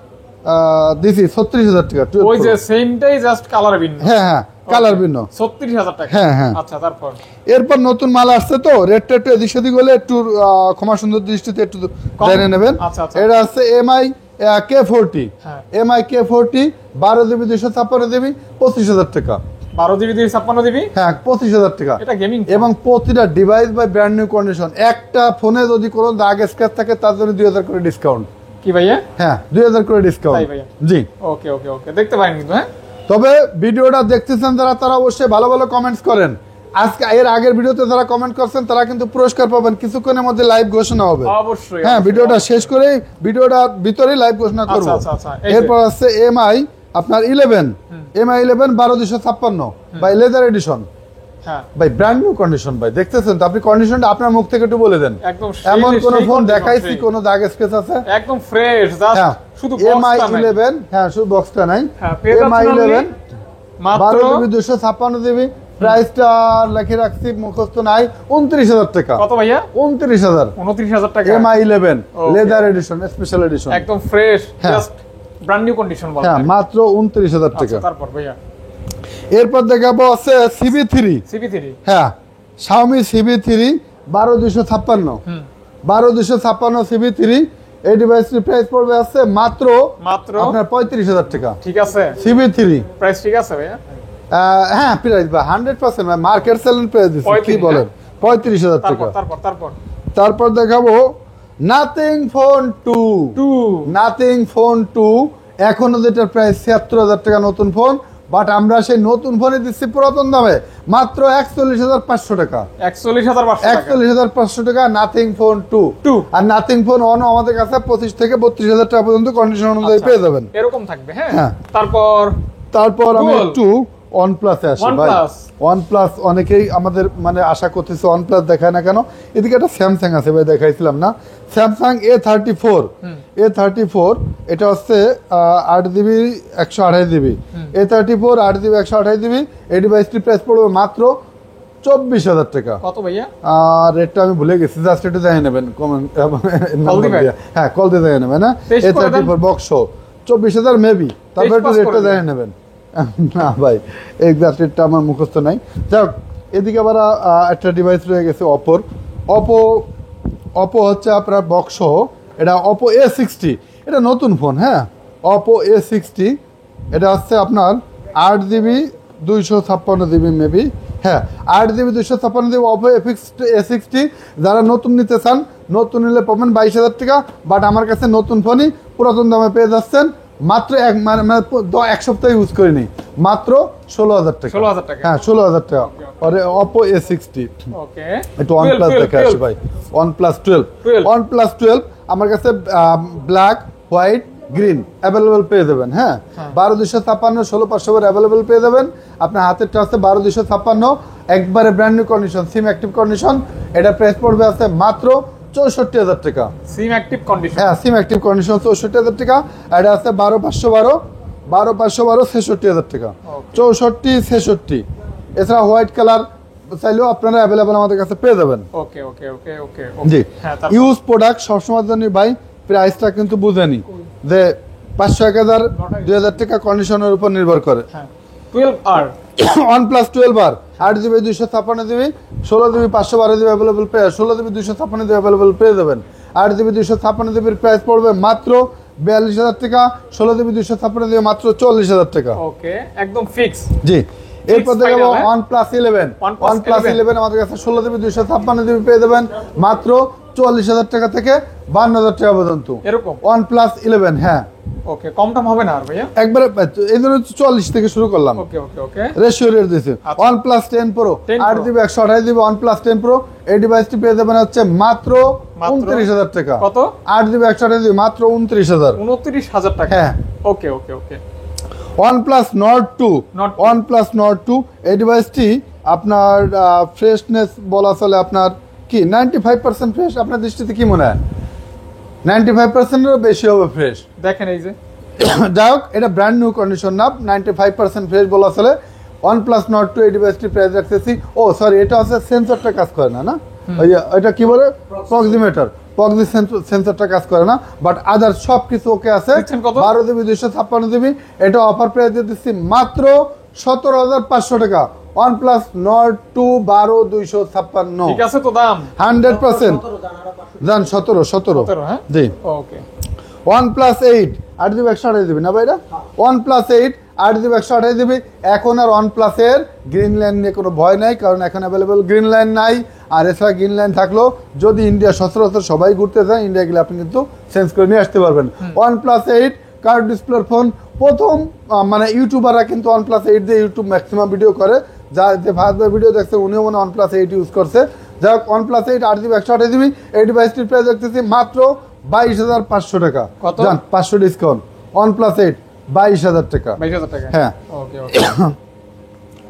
দিছি 36000 টাকা। ওই যে সেমটাই জাস্ট কালার ভিন্ন। হ্যাঁ কালার ভিন্ন 36000 টাকা। হ্যাঁ আচ্ছা তারপর এরপর নতুন মাল আসছে তো রেটটা একটু এদিক সেদিক হলে একটু ক্ষমা সুন্দর দৃষ্টিতে একটু জেনে নেবেন। এটা আছে MI K40 MI K40 12GB 256GB 25000 টাকা। 12GB 256GB হ্যাঁ 25000 টাকা। এটা গেমিং এবং প্রতিটা device by brand new condition. একটা ফোনে যদি কোনো দাগ স্ক্র্যাচ থাকে তার জন্য 2000 করে ডিসকাউন্ট। কি ভাইয়া? হ্যাঁ 2000 করে ডিসকাউন্ট। জি ওকে দেখতে পারেন কিন্তু হ্যাঁ। তবে ভিডিওটা দেখতেছেন যারা তারা অবশ্যই ভালো কমেন্টস করেন। আজকে এর আগের ভিডিওতে যারা কমেন্ট করছেন তারা কিন্তু পুরস্কার পাবেন। কিছুক্ষণের মধ্যে লাইভ ঘোষণা হবে অবশ্যই। হ্যাঁ ভিডিওটা শেষ করে ভিডিওটার ভিতরেই লাইভ ঘোষণা করব। এরপর আছে MI আপনার 11 MI 11 12256 বাই লেদার এডিশন। হ্যাঁ ভাই ব্র্যান্ড নিউ কন্ডিশন ভাই দেখতেছেন তো আপনি কন্ডিশনটা আপনার মুখ থেকে একটু বলে দেন। এমন কোন ফোন দেখাইছি কোন দাগ স্কেচ আছে? একদম ফ্রেশ জাস্ট শুধু MI 11 হ্যাঁ শুধু বক্সটা নাই। MI 11 মাত্র 12 জিবি 256 জিবি প্রাইসটা লিখে রাখছি মুখস্থ নাই 29000 টাকা। কত ভাইয়া? 29000। 29000 টাকা। MI 11 leather addition, special edition, একদম ফ্রেশ, হ্যাঁ। জাস্ট ব্র্যান্ড নিউ কন্ডিশন বলতে। হ্যাঁ, মাত্র 29000 টাকা। তারপর ভাইয়া এরপর দেখাবো আছে CB3। হ্যাঁ, Xiaomi CB3 12256। 12256 CB3। এই ডিভাইসটির প্রাইস পড়বে আছে মাত্র আপনার 35000 টাকা। ঠিক আছে, CB3 প্রাইস ঠিক আছে ভাইয়া? হ্যাঁ, প্রাইস বা 100% মার্কেট সেলিং প্রাইস দিচ্ছে, কি বলেন, 35000 টাকা। তারপর দেখাবো নাথিং ফোন 2। নাথিং ফোন 2 এখনো যেটা প্রাইস 76000 টাকা নতুন ফোন, বাট আমরা সেই নতুন ফোনে দিচ্ছি পুরাতন দামে মাত্র 41500 টাকা। 41500 টাকা নাথিং ফোন 2। আর নাথিং ফোন 1 আমাদের কাছে 25 থেকে 32000 টাকা পর্যন্ত কন্ডিশন অনুযায়ী পেয়ে যাবেন, এরকম থাকবে। হ্যাঁ। তারপর আমি একটু OnePlus এ আসি ভাই। OnePlus অনেকেই আমাদের মানে আশা করতেছে OnePlus দেখায় না কেন। এদিকে একটা স্যামসাং আছে ভাই, দেখাইছিলাম না, স্যামসাং A34। এটা হচ্ছে 8GB 128GB। A34 8GB 128GB। এই ডিভাইসটির প্রাইস পড়বে মাত্র 24000 টাকা। কত ভাইয়া? আর রেটটা আমি ভুলে গেছি, জাস্ট একটু জানিয়ে নেবেন কমেন্ট, হ্যাঁ কল দিয়ে জানিয়ে নেবেন। A34 বক্স 24000 মেবি, তারপর একটু রেটটা জানিয়ে নেবেন। না ভাই, এক্সাক্ট রেটটা আমার মুখস্থ নাই। যাক, এদিকে আবার একটা ডিভাইস রয়ে গেছে অপো হচ্ছে আপনার বক্স, এটা Oppo A60। এটা নতুন ফোন, হ্যাঁ, Oppo A60। এটা হচ্ছে আপনার 8GB 256GB মেবি, হ্যাঁ 8GB 256GB Oppo A60। যারা নতুন নিতে চান, নতুন নিলে পাবেন 22000 টাকা, বাট আমার কাছে নতুন ফোনই পুরাতন দামে পেয়ে যাচ্ছেন মাত্র এক সপ্তাহ ইউজ করিনি, মাত্র 16000 টাকা। 16000 টাকা, হ্যাঁ 16000 টাকা। পরে Oppo A60। ওকে, একটু OnePlus দেখে আসি ভাই। OnePlus 12 আমার কাছে ব্ল্যাক, হোয়াইট, গ্রিন অ্যাভেলেবেল পেয়ে যাবেন, হ্যাঁ। 12256 16500 অ্যাভেলেবেল পেয়ে যাবেন। আপনার হাতেরটা আছে 12256, একবারে ব্র্যান্ড নিউ কন্ডিশন, সিম অ্যাক্টিভ কন্ডিশন। এটা প্রাইস পড়বে আছে মাত্র 64000 টাকা। সিম অ্যাক্টিভ কন্ডিশন, হ্যাঁ সিম অ্যাক্টিভ কন্ডিশন 64000 টাকা। এটা আছে 12512 66000 টাকা। 64 66। এছাড়া হোয়াইট কালার চাইলেও আপনারা অ্যাভেলেবেল আমাদের কাছে পেয়ে যাবেন। ওকে ওকে ওকে ওকে জি, ইউজ প্রোডাক্ট সবসময় জন্য ভাই প্রাইসটা কিন্তু বুঝেনি যে 500 1000 2000 টাকা কন্ডিশনের উপর নির্ভর করে। হ্যাঁ 12R OnePlus 12R 8GB 256GB 16GB 512GB available পেয়ে 16GB 256GB অ্যাভেলেবল পেয়ে যাবেন। 8GB 256GB এর প্রাইস পড়বে মাত্র 42000 টাকা। 16GB 256GB মাত্র 40000 টাকা। ওকে, একদম ফিক্স। জি, এরপর দেখাবো OnePlus 11। OnePlus 11 আমাদের কাছে 16GB 256GB পেয়ে যাবেন মাত্র 44000 টাকা থেকে 52000 টাকা পর্যন্ত, এরকম OnePlus 11। হ্যাঁ, ওকে, কম দাম হবে না আর ভাইয়া? একবারে এই জন্য 40 থেকে শুরু করলাম। ওকে ওকে ওকে, রেশিও রেট দিয়েছে। OnePlus 10 Pro 8GB 128GB OnePlus 10 Pro এই ডিভাইসটি পেয়ে যাবেন হচ্ছে মাত্র 29000 টাকা। কত? 8GB 128GB মাত্র 29000 টাকা। হ্যাঁ, ওকে ওকে ওকে। OnePlus Nord 2 এই ডিভাইসটি আপনার ফ্রেশনেস বলা চলে আপনার কি 95% ফ্রেশ। আপনার দৃষ্টিতে কি মনে হয়? 95% এরও বেশি হবে ফ্রেশ। দেখেন এই যে, যাই হোক, এটা ব্র্যান্ড নিউ কন্ডিশন না, 95% ফ্রেশ বলা চলে। OnePlus Nord 2 এই ডিভাইসটি প্রাইস রাখতেছি, ও সরি, এটা হচ্ছে সেন্সরটা কাজ করে না, এটা কি বলে প্রক্সিমিটার, সেন্সরটা কাজ করে না, বাট আদার সব কিছু ওকে আছে। 12GB 256GB এটা অফার প্রাইস দিয়ে দিচ্ছি মাত্র 17500 টাকা। OnePlus Nord 2 12256। ঠিক আছে তো দাম 100% জান 17 হ্যাঁ জি। ওকে, OnePlus 8 8GB 128GB না ভাই, এটা OnePlus 8 8GB 128GB। এখন আর OnePlus এর গ্রিন লাইন নিয়ে কোনো ভয় নাই, কারণ এখন অ্যাভেলেবেল গ্রিন লাইন নাই। আর এছাড়া গ্রিন লাইন থাকলেও যদি ইন্ডিয়া সচরাচর সবাই ঘুরতে যায়, ইন্ডিয়া গেলে আপনি কিন্তু চেঞ্জ করে নিয়ে আসতে পারবেন। OnePlus 8 কার্ড ডিসপ্লের ফোন। প্রথম মানে ইউটিউবাররা কিন্তু OnePlus 8 দিয়ে ইউটিউব ম্যাক্সিমাম ভিডিও করে, যা যে ফার্স্টবার ভিডিও দেখছে উনিও মনে OnePlus 8 ইউজ করছে। যাই হোক, OnePlus 8 8GB 128GB এই ডিভাইসটির প্রাইস দেখতেছি মাত্র 22500 টাকা। জান 500 ডিসকাউন্ট। OnePlus 8 22000 টাকা। 22000 টাকা, হ্যাঁ। ওকে ওকে।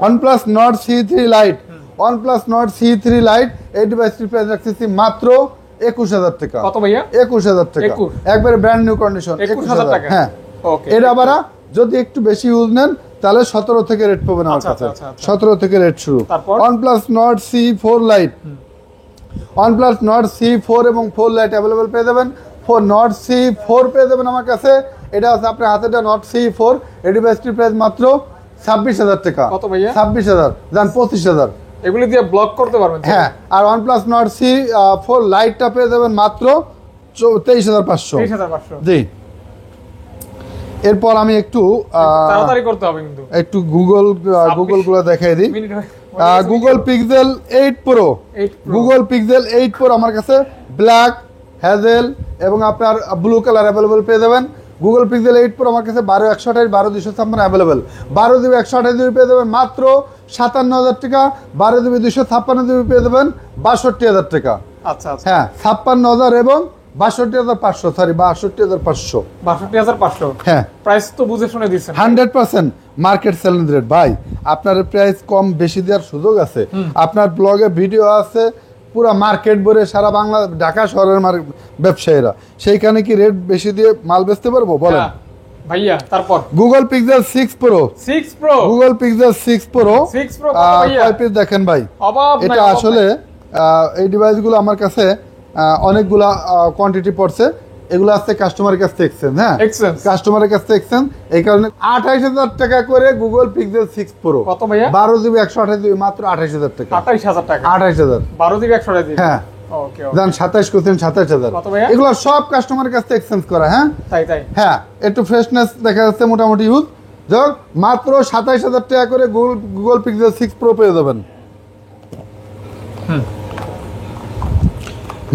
OnePlus Nord C3 Lite OnePlus Nord C3 Lite এই ডিভাইসটির প্রাইস রাখতেছি মাত্র 21000 টাকা। কত ভাইয়া? 21000 টাকা, একবারে ব্র্যান্ড নিউ কন্ডিশন। 21000 টাকা, হ্যাঁ। ওকে, এর আবার যদি একটু বেশি ইউজ নেন তাহলে 17 থেকে রেট পাবেন আমার কাছে। 17 থেকে রেট শুরু। তারপর OnePlus Nord C4 Lite, OnePlus Nord C4 এবং 4 Lite अवेलेबल পেয়ে যাবেন। Nord C4 পেয়ে যাবেন আমার কাছে। এটা আছে আপনার হাতেটা Nord C4, এই ডিভাইসটির প্রাইস মাত্র 26,000 টাকা। কত ভাইয়া? 26,000 জান 25,000। এগুলি দিয়ে ব্লক করতে পারবেন। হ্যাঁ, আর OnePlus Nord C4 Lite টা পেয়ে যাবেন মাত্র 23,500। 23,500 জি। এরপর আমি একটু তাড়াতাড়ি করতে হবে কিন্তু একটু গুগল গুলো দেখাই দিই। Google pixel 8 Pro, Google pixel 8 Pro আমার কাছে ব্ল্যাক, হ্যাজেল এবং আপনার ব্লু কালার अवेलेबल পেয়ে যাবেন। গুগল পিক্সেল 8 Pro আমার কাছে 12/128 12/256 अवेलेबल। 12GB 128GB পেয়ে যাবেন মাত্র 57,000 টাকা। 12GB 256GB পেয়ে যাবেন 62,000 টাকা। আচ্ছা আচ্ছা। হ্যাঁ, 56,000 এবং 62,500, সরি 62,500। 62,500। হ্যাঁ, প্রাইস তো বুঝে শুনে দিচ্ছেন। 100% মার্কেট সেলিং রেট ভাই। আপনার প্রাইস কম বেশি দেওয়ার সুযোগ আছে। আপনার ব্লগে ভিডিও আছে পুরো মার্কেট ভরে, সারা বাংলা ঢাকা শহরের ব্যবসায়ীরা, সেইখানে কি রেট বেশি দিয়ে মাল বেচতে পারবো বলেন ভাইয়া? তারপর Google pixel 6 Pro, Google pixel 6 Pro কয় পিস দেখেন ভাই। এটা আসলে এই ডিভাইসগুলো আমার কাছে অনেকগুলা কোয়ান্টিটি পড়ছে। এগুলো আছে কাস্টমারের কাছ থেকে এক্সচেঞ্জ। হ্যাঁ, কাস্টমারের কাছ থেকে এক্সচেঞ্জ। এই কারণে 28,000 টাকা করে গুগল পিক্সেল 6 Pro। কত ভাইয়া? 12GB 128GB মাত্র 28,000 টাকা। 28,000 টাকা। 28,000। 12GB 128GB। হ্যাঁ, ওকে ওকে। জান 27 করছেন 27,000। কত ভাইয়া? এগুলো সব কাস্টমারের কাছ থেকে এক্সচেঞ্জ করা। হ্যাঁ তাই তাই। হ্যাঁ, একটু ফ্রেশনেস দেখা যাচ্ছে মোটামুটি ইউজ। যাক, মাত্র 27,000 টাকা করে গুগল পিক্সেল 6 Pro পেয়ে যাবেন।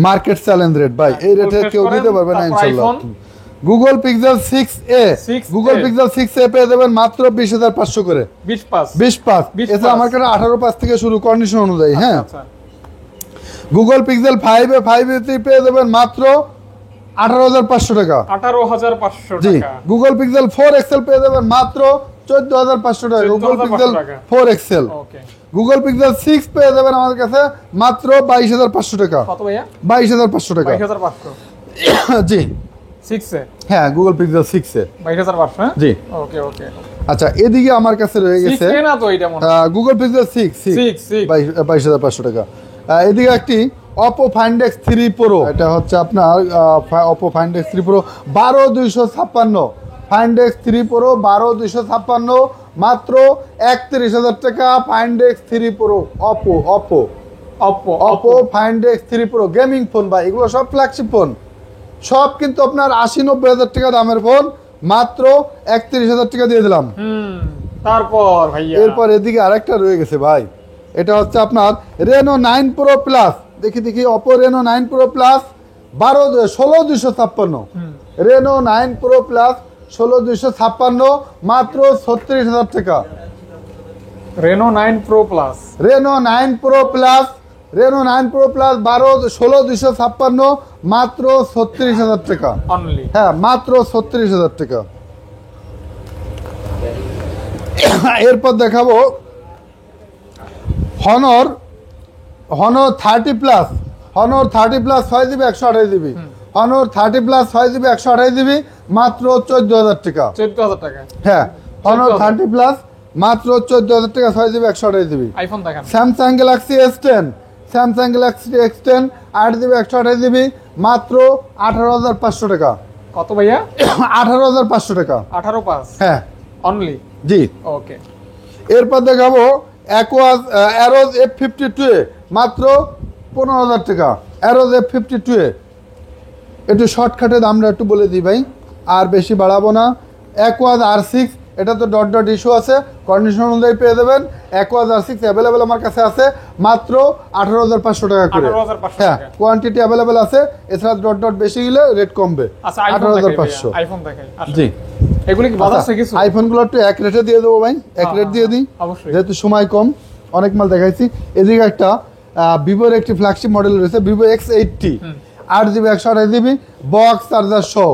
মার্কেট চ্যালেঞ্জ রেট ভাই, এই রেটে কেউ দিতে পারবে না ইনশাআল্লাহ। Google pixel 6a, Google pixel 6a পেয়ে যাবেন মাত্র 20,500 করে। 20 এটা আমার কাছে 18 থেকে শুরু কন্ডিশন অনুযায়ী। হ্যাঁ, গুগল পিক্সেল 5a, 5a পেয়ে যাবেন মাত্র 18,500 টাকা। 18,500 জি। টাকা। গুগল পিক্সেল 4 XL পেয়ে যাবেন মাত্র 14,500 টাকা। Google pixel 4 XL। ওকে। গুগল পিক্সেল 6 পেয়ে যাবেন আমার কাছে মাত্র 22,500 টাকা। কত ভাইয়া? 22,500 টাকা। 22,500। জি। 6 এ? হ্যাঁ, গুগল পিক্সেল 6 এ 22,500। হ্যাঁ, জি। ওকে ওকে। আচ্ছা, এদিকে আমার কাছে রয়ে গেছে 6 এ না তো এটা মনে গুগল পিক্সেল 6 22,500 টাকা। এদিকে একটি Oppo Find X3 Pro, এটা হচ্ছে আপনার Oppo Find X3 Pro 12,256। Find X3 Pro 12,256 মাত্র 31,000 টাকা। Find X3 Pro Oppo Find X3 Pro gaming phone ভাই। এগুলো সব ফ্ল্যাগশিপ ফোন, সব কিন্তু আপনার 80-90,000 টাকা দামের ফোন, মাত্র 31,000 টাকা দিয়ে দিলাম। তারপর ভাইয়া এরপর এদিকে আরেকটা রয়ে গেছে ভাই, এটা হচ্ছে আপনার Reno 9 Pro Plus। দেখি Oppo Reno 9 Pro Plus 16,256। Reno 9 Pro Plus 16,256 মাত্র 36,000 টাকা। Reno 9 Pro Plus, Reno 9 Pro Plus 16,256 মাত্র 36,000 টাকা only। হ্যাঁ, মাত্র 36,000 টাকা। এরপর দেখাবো Honor 30 Plus, Honor 30 Plus 6GB 128GB, Honor 30 Plus 6GB 128GB মাত্র 14,000 টাকা। 14,000 টাকা। হ্যাঁ, Honor 30 Plus মাত্র 14,000 টাকা 6GB 128GB। আইফোন দেখান। Samsung Galaxy S10, Samsung Galaxy S10 8GB 128GB মাত্র 18,500 টাকা। কত ভাইয়া? 18,500 টাকা। 18,500 হ্যাঁ, অনলি। জি। ওকে। এরপর দেখাবো Aeros F52 মাত্র 15,000 টাকা। Aeros F52 একটু শর্টকাটে দামটা একটু বলে দিই ভাই, আর বেশি বাড়াবো না। Aquaz R6, এটা তো ডট ইস্যু আছে, কন্ডিশন অনুযায়ী পেয়ে দেবেন। Aquaz R6 অ্যাভেলেবেল আমার কাছে আছে মাত্র 18,500 টাকা করে। 18,500 হ্যাঁ, টাকা। কোয়ান্টিটি অ্যাভেলেবেল আছে, এছাড়া ডট বেশি গেলে রেট কমবে। আচ্ছা, 18,500। আইফোন দেখাই। জি। এগুলি কি বাজার থেকে কিছু? আইফোনগুলো একটু এক রেটে দিয়ে দেবো ভাই, এক রেট দিয়ে দিই, অবশ্যই। যেহেতু সময় কম, অনেক মাল দেখাইছি। এদিকে একটা ভিভোর একটি ফ্ল্যাগশিপ মডেল রয়েছে, Vivo X80 8GB 128GB box charger সহ।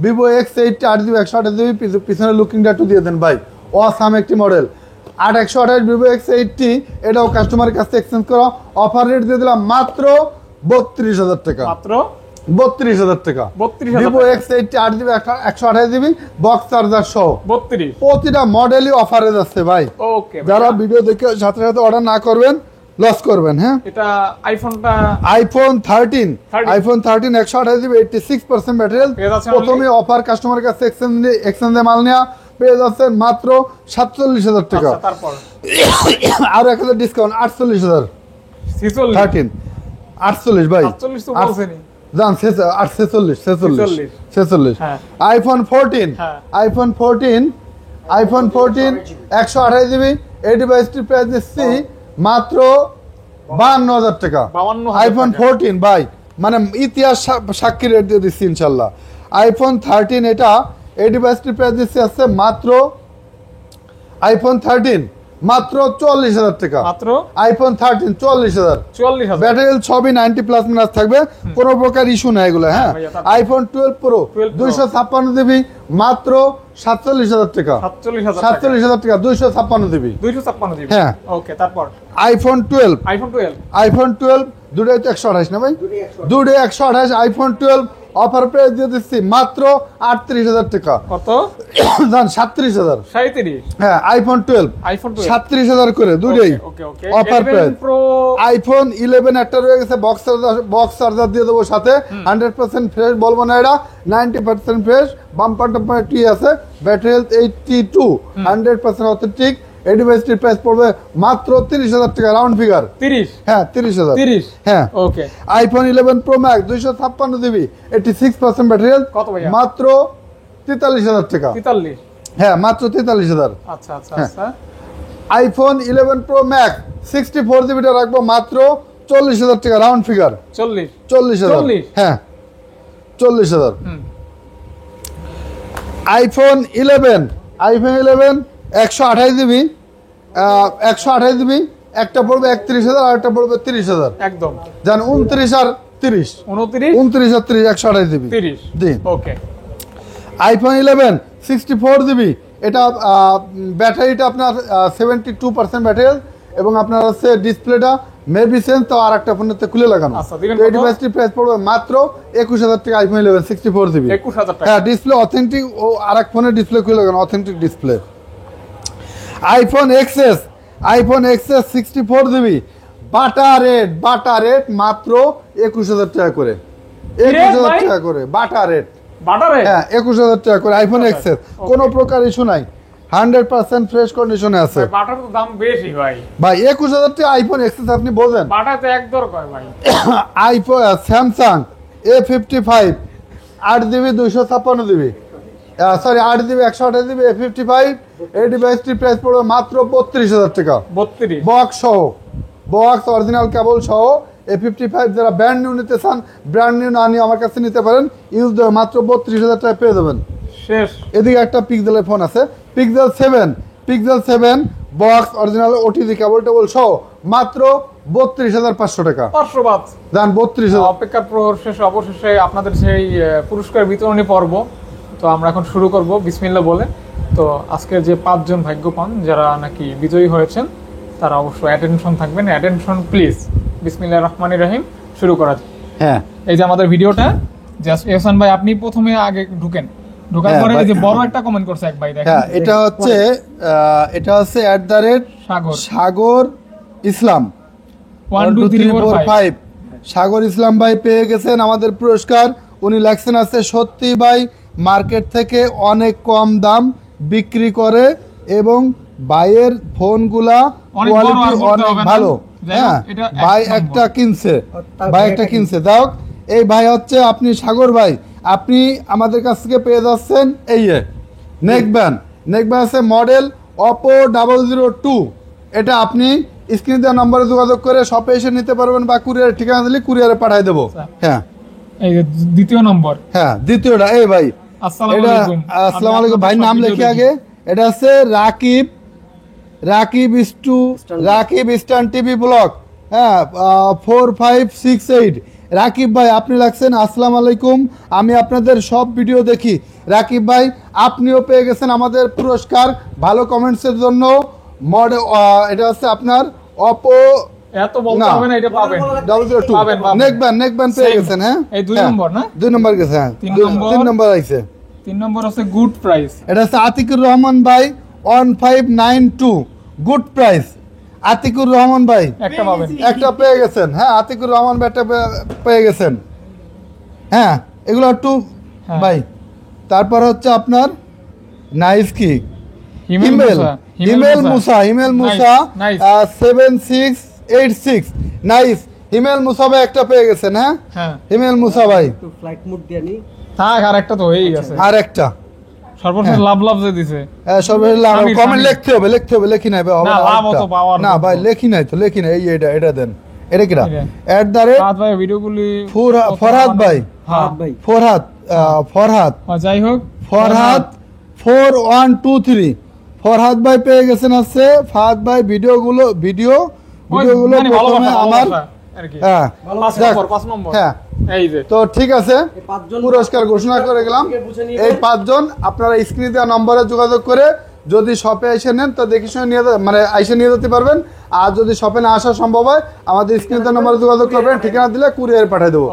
Vivo X80 8GB 128GB, পিছনে লুকিংটা একটু দিয়ে দেন ভাই, অসাম একটি মডেল। 8128 Vivo X80, এটাও কাস্টমারের কাছে এক্সচেঞ্জ করা, অফার রেট দিয়ে দিলাম মাত্র 32,000 টাকা। মাত্র 32,000 টাকা। 32,000 Vivo X80 8GB 128GB box charger সহ 32। প্রতিটা মডেলই অফারে যাচ্ছে ভাই। ওকে, যারা ভিডিও দেখে সাথে সাথে অর্ডার না করবেন লস করবেন। হ্যাঁ, এটা আইফোনটা আইফোন 13 128GB 86% ব্যাটারি। প্রথমে অফার কাস্টমারের কাছে এক্সচেঞ্জে মাল নেওয়া পেয়ে যাচ্ছেন মাত্র 47,000 টাকা। আচ্ছা, তারপর আর 1,000 ডিসকাউন্ট 48,000। 13 48 ভাই, 48 তো বলছেনই জান 46। হ্যাঁ। আইফোন 14 হ্যাঁ। আইফোন 14 128GB এই ডিভাইসটির প্রাইস দিচ্ছি মাত্র 52,000 টাকা। 52,000 আইফোন 14 ভাই, মানে ইতিহাস সাক্ষী রেট দিয়ে দিচ্ছি ইনশাল্লাহ। আইফোন 13 এটা এই ডিভাইসটির প্রাইস দিচ্ছি আছে মাত্র আইফোন 13 মাত্র 40,000 টাকা। মাত্র আইফোন 13 40,000। 40,000 ব্যাটারি সবই 90+ মিনিট থাকবে, কোনো প্রকার ইস্যু নাই এগুলো। হ্যাঁ, আইফোন 12 প্রো 256GB মাত্র 47,000 টাকা। 47,000 টাকা 256GB। 256GB। হ্যাঁ। ওকে, তারপর আইফোন 12 দুটোই তো 128 না ভাই? দুটোই 128। আইফোন 12 অফার প্রাইস দিয়ে দিচ্ছি মাত্র 38,000 টাকা। কত? জান 37,000। 37। হ্যাঁ, আইফোন 12 37,000 করে দুটোই অফার প্রাইস। আইফোন 11 একটা রয়ে গেছে বক্স চার্জার দিয়ে দেবো সাথে। 100% ফ্রেশ বলবো না, এটা 90% ফ্রেশ। বাম্পার টাম্পার টি আছে, ব্যাটারি হেলথ 82, 100% অথেন্টিক। এই ডিভাইসটির প্রাইস পড়বে মাত্র 30,000 টাকা, রাউন্ড ফিগার 30। হ্যাঁ 30,000। 30। হ্যাঁ, okay. IPhone 11 Pro Max 256GB 86% battery health কত ভাইয়া? মাত্র 43,000 টাকা। 43। হ্যাঁ, মাত্র 43,000। আচ্ছা আচ্ছা আচ্ছা। আইফোন 11 প্রো ম্যাক্স 64GB টা রাখবো মাত্র 40,000 টাকা, রাউন্ড ফিগার 40,000। হ্যাঁ 40,000। আইফোন 11 128GB 128GB একটা পড়বে 31,000 আর একটা পড়বে 30,000। একদম জান 29 আর 30 29 আর 30 128GB 30 দিন। ওকে। আইফোন 11 64GB এটা ব্যাটারিটা আপনার 72% ব্যাটারি এবং আপনার হচ্ছে ডিসপ্লেটা মেবি সেন্স তো আর একটা ফোনেতে খুলে লাগানো। এই ডিভাইসটির প্রাইস পড়বে মাত্র 21,000 টাকা। আইফোন 11 64GB 21,000 টাকা। হ্যাঁ, ডিসপ্লে অথেন্টিক ও আরেক ফোনের ডিসপ্লে খুলে লাগানো, authentic display. IPhone XS 64GB বাটা রেট মাত্র 21,000 টাকা করে। 21,000 টাকা করে বাটা রেট। হ্যাঁ 21,000 টাকা করে আইফোন এক্সএস, কোনো প্রকার ইস্যু নাই, 100% ফ্রেশ কন্ডিশনে আছে। বাটার তো দাম বেশি ভাই। 21,000 টাকা আইফোন এক্সএস আপনি বোঝেন? বাটাতে এক দর কয় ভাই। IPhone Samsung A55 8GB 256GB sorry 8GB 128GB A55 এই ডিভাইসটির প্রাইস পড়বে মাত্র 32,000 টাকা। 32 বক্স সহ, বক্স অরিজিনাল কেবল সহ। A55 যারা ব্র্যান্ড নিউ নিতে চান, ব্র্যান্ড নিউ না নিয়ে আমার কাছে নিতে পারেন, ইউজ দেবে মাত্র 32,000 টাকা পেয়ে যাবেন। শেষ। এদিকে একটা পিক্সেলের ফোন আছে, পিক্সেল 7 বক্স অরিজিনাল ওটিজি কেবল টেবল সহ মাত্র 32,500 টাকা। 500 বাদ জান 32,000। অপেক্ষার প্রহর শেষে অবশেষে আপনাদের সেই পুরস্কার বিতরণী পর্ব তো আমরা এখন শুরু করব বিসমিল্লাহ বলে। তো আজকের যে 5 জন ভাগ্যবান যারা নাকি বিজয়ী হয়েছেন তারা অবশ্যই অ্যাটেনশন থাকবেন, অ্যাটেনশন প্লিজ। বিসমিল্লাহির রহমানির রহিম, শুরু করা যাক। হ্যাঁ, এই যে আমাদের ভিডিওটা, জাস্ট এহসান ভাই আপনি প্রথমে আগে ঢোকার পরে এই যে বড় একটা কমেন্ট করছে এক ভাই, দেখেন। হ্যাঁ, এটা হচ্ছে @সাগর ইসলাম 12345 সাগর ইসলাম ভাই পেয়ে গেছেন আমাদের পুরস্কার। উনি লেখছেন আছে সত্যি ভাই মার্কেট থেকে অনেক কম দাম বিক্রি করে এবং ভাইয়ের ফোনগুলা কোয়ালিটি অনেক ভালো। হ্যাঁ, ভাই একটা কিনছে দাও। এই ভাই হচ্ছে আপনি সাগর ভাই, আপনি আমাদের কাছ থেকে পেয়ে যাচ্ছেন এই নেকব্যান্ড আছে মডেল Oppo 002। এটা আপনি স্ক্রিন দেওয়া নম্বরে যোগাযোগ করে শপে এসে নিতে পারবেন বা কুরিয়ার ঠিকানা দিলে কুরিয়ারে পাঠিয়ে দেবো। হ্যাঁ, এই যে দ্বিতীয় নম্বর। হ্যাঁ, দ্বিতীয়টা এই ভাই, আসসালামু আলাইকুম ভাই নাম লেখে আগে। এটা হচ্ছে রাকিব ইস্টার্ন টিভি ব্লগ। হ্যাঁ 4568। রাকিব ভাই আপনি লাগছেন আসসালামু আলাইকুম, আমি আপনাদের সব ভিডিও দেখি। রাকিব ভাই আপনিও পেয়ে গেছেন আমাদের পুরস্কার ভালো কমেন্টসের জন্য। মডেল এটা হচ্ছে আপনার Oppo এত বলতে হবে না, এটা পাবেন। 002 পাবেন। নেক ব্যান্ড পেয়ে গেছেন। হ্যাঁ, এই 2 নম্বর না, 2 নম্বর গেছে। হ্যাঁ, 3 নম্বর আইছে। 3 নম্বর আছে গুড প্রাইস। এটা হচ্ছে আতিকুর রহমান ভাই 1592 গুড প্রাইস। আতিকুর রহমান ভাই একটা পাবেন, একটা পেয়ে গেছেন। হ্যাঁ, আতিকুর রহমান ভাই একটা পেয়ে গেছেন। হ্যাঁ, এগুলো একটু হ্যাঁ। ভাই। তারপর হচ্ছে আপনার নাইস কি হিমেল মুসা। হিমেল মুসা Nice. 7686 নাইস। হিমেল মুসা ভাই একটা পেয়ে গেছেন। হ্যাঁ, হ্যাঁ হিমেল মুসা ভাই ফ্লাইট মোড দিয়ে নি। থাক, আর একটা তো হয়েই গেছে। আর একটা সর্বশেষ লাভ যে দিছে। সর্বশেষ আমির, কমেন্ট আমির। লিখতে হবে লেখি নাই ভাই, হবে না, না লাভ আরেকটা। অত পাওয়ার না মতো। ভাই লেখি নাই এই এটা দেন। এটা কিরা এটা। @ ফাহাদ ভাই ভিডিওগুলি ফরহাদ ভাই হ্যাঁ ভাই ফরহাদ যাই হোক, ফরহাদ 4123 ফরহাদ ভাই পেয়ে গেছেন। আছে ফাহাদ ভাই ভিডিও ভিডিওগুলো মানে প্রথমে ভালোবাসা, আমার ভালোবাসা আর কি। হ্যাঁ 5 নম্বর। হ্যাঁ, এই যে তো ঠিক আছে, এই 5 জন পুরস্কার ঘোষণা করে গেলাম। এই 5 জন আপনারা স্ক্রিনে দেওয়া নম্বরে যোগাযোগ করে যদি শপে এসে নেন তো দেখে শুনে নিয়ে মানে এসে নিয়ে যেতে পারবেন। আর যদি শপে না আসা সম্ভব হয় আমাদের স্ক্রিনে দেওয়া নম্বরে যোগাযোগ করবেন, ঠিকানা দিলে কুরিয়ার পাঠিয়ে দেবো।